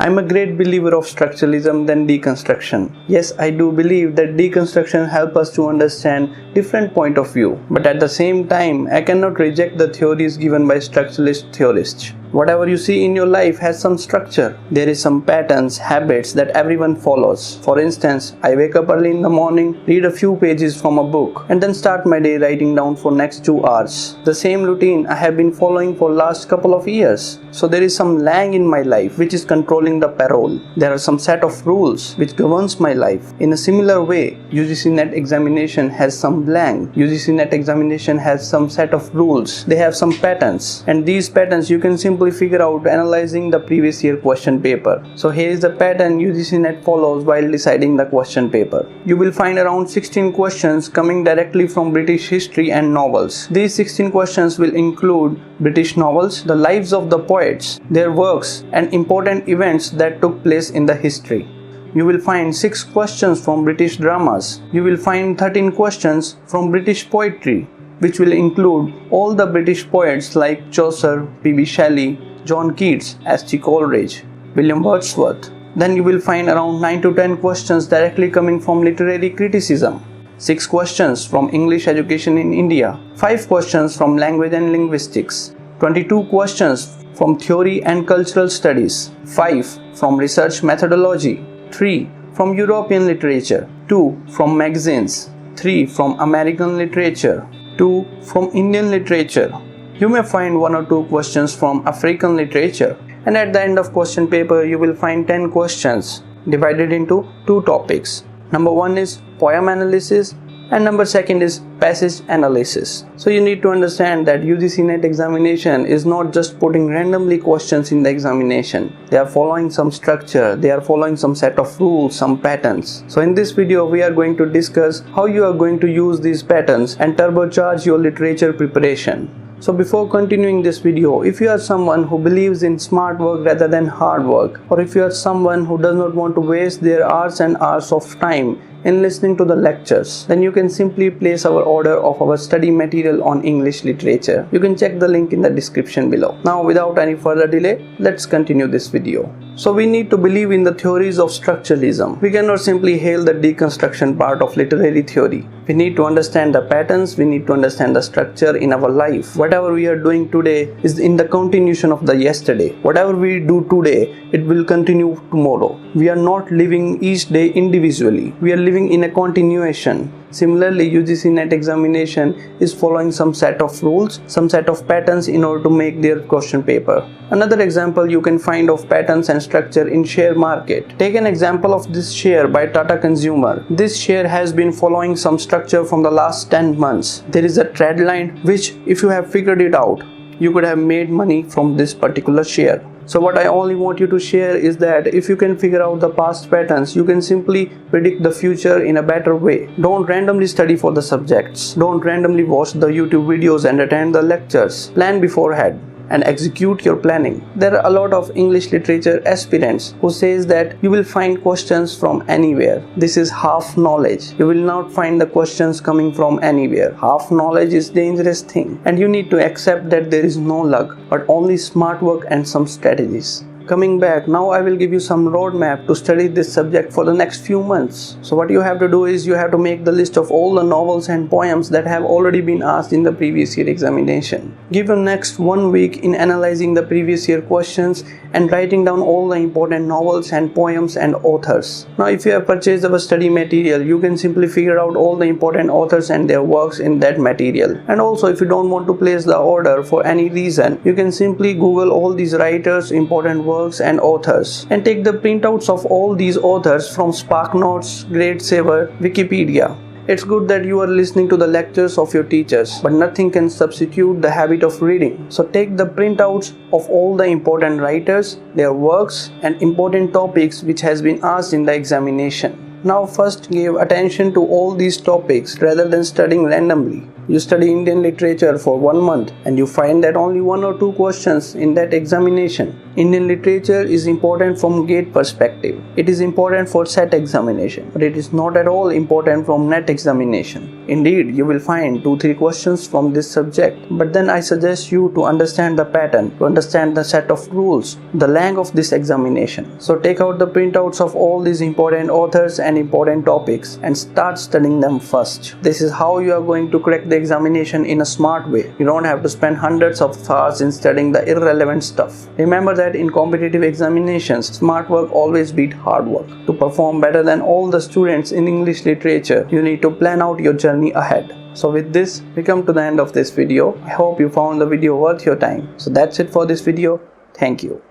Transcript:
I'm a great believer of structuralism than deconstruction. Yes, I do believe that deconstruction helps us to understand different point of view. But at the same time, I cannot reject the theories given by structuralist theorists. Whatever you see in your life has some structure. There is some patterns, habits that everyone follows. For instance, I wake up early in the morning, read a few pages from a book, and then start my day writing down for next 2 hours. The same routine I have been following for last couple of years. So there is some lag in my life which is controlling the parole. There are some set of rules which governs my life. In a similar way, UGC-NET examination has some blank. UGC-NET examination has some set of rules. They have some patterns, and these patterns you can simply figure out analyzing the previous year question paper. So here is the pattern UGC-NET follows while deciding the question paper. You will find around 16 questions coming directly from British history and novels. These 16 questions will include British novels, the lives of the poets, their works, and important events that took place in the history. You will find 6 questions from British dramas. You will find 13 questions from British poetry, which will include all the British poets like Chaucer, P.B. Shelley, John Keats, S.G. Coleridge, William Wordsworth. Then you will find around 9 to 10 questions directly coming from literary criticism, 6 questions from English education in India, 5 questions from language and linguistics, 22 questions from theory and cultural studies, 5 from research methodology, 3 from European literature, 2 from magazines, 3 from American literature, 2 from Indian literature. You may find 1 or 2 questions from African literature, and at the end of question paper you will find 10 questions divided into 2 topics. Number 1 is poem analysis and number 2 is passage analysis. So you need to understand that UGC-NET examination is not just putting randomly questions in the examination. They are following some structure, they are following some set of rules, some patterns. So in this video we are going to discuss how you are going to use these patterns and turbocharge your literature preparation. So before continuing this video, if you are someone who believes in smart work rather than hard work, or if you are someone who does not want to waste their hours and hours of time in listening to the lectures, then you can simply place our order of our study material on English literature. You can check the link in the description below. Now without any further delay, let's continue this video. So we need to believe in the theories of structuralism. We cannot simply hail the deconstruction part of literary theory. We need to understand the patterns, we need to understand the structure in our life. Whatever we are doing today is in the continuation of the yesterday. Whatever we do today, it will continue tomorrow. We are not living each day individually. We are living in a continuation. Similarly, UGC-NET examination is following some set of rules, some set of patterns in order to make their question paper. Another example you can find of patterns and structure in share market. Take an example of this share by Tata Consumer. This share has been following some structure from the last 10 months. There is a trend line which, if you have figured it out, you could have made money from this particular share. So what I only want you to share is that if you can figure out the past patterns, you can simply predict the future in a better way. Don't randomly study for the subjects. Don't randomly watch the YouTube videos and attend the lectures. Plan beforehand and execute your planning. There are a lot of English literature aspirants who says that you will find questions from anywhere. This is half knowledge. You will not find the questions coming from anywhere. Half knowledge is dangerous thing, and you need to accept that there is no luck, but only smart work and some strategies. Coming back, now I will give you some roadmap to study this subject for the next few months. So what you have to do is you have to make the list of all the novels and poems that have already been asked in the previous year examination. Give your next 1 week in analyzing the previous year questions and writing down all the important novels and poems and authors. Now if you have purchased our study material, you can simply figure out all the important authors and their works in that material. And also if you don't want to place the order for any reason, you can simply Google all these writers, important works and authors, and take the printouts of all these authors from SparkNotes, GradeSaver, Wikipedia. It's good that you are listening to the lectures of your teachers, but nothing can substitute the habit of reading. So take the printouts of all the important writers, their works, and important topics which has been asked in the examination. Now first give attention to all these topics rather than studying randomly. You study Indian literature for 1 month and you find that only 1 or 2 questions in that examination. Indian literature is important from GATE perspective. It is important for SET examination, but it is not at all important from NET examination. Indeed, you will find 2-3 questions from this subject, but then I suggest you to understand the pattern, to understand the set of rules, the length of this examination. So take out the printouts of all these important authors and important topics and start studying them first. This is how you are going to crack the examination in a smart way. You don't have to spend hundreds of hours in studying the irrelevant stuff. Remember that in competitive examinations, smart work always beats hard work. To perform better than all the students in English literature, you need to plan out your journey ahead. So with this, we come to the end of this video. I hope you found the video worth your time. So that's it for this video. Thank you.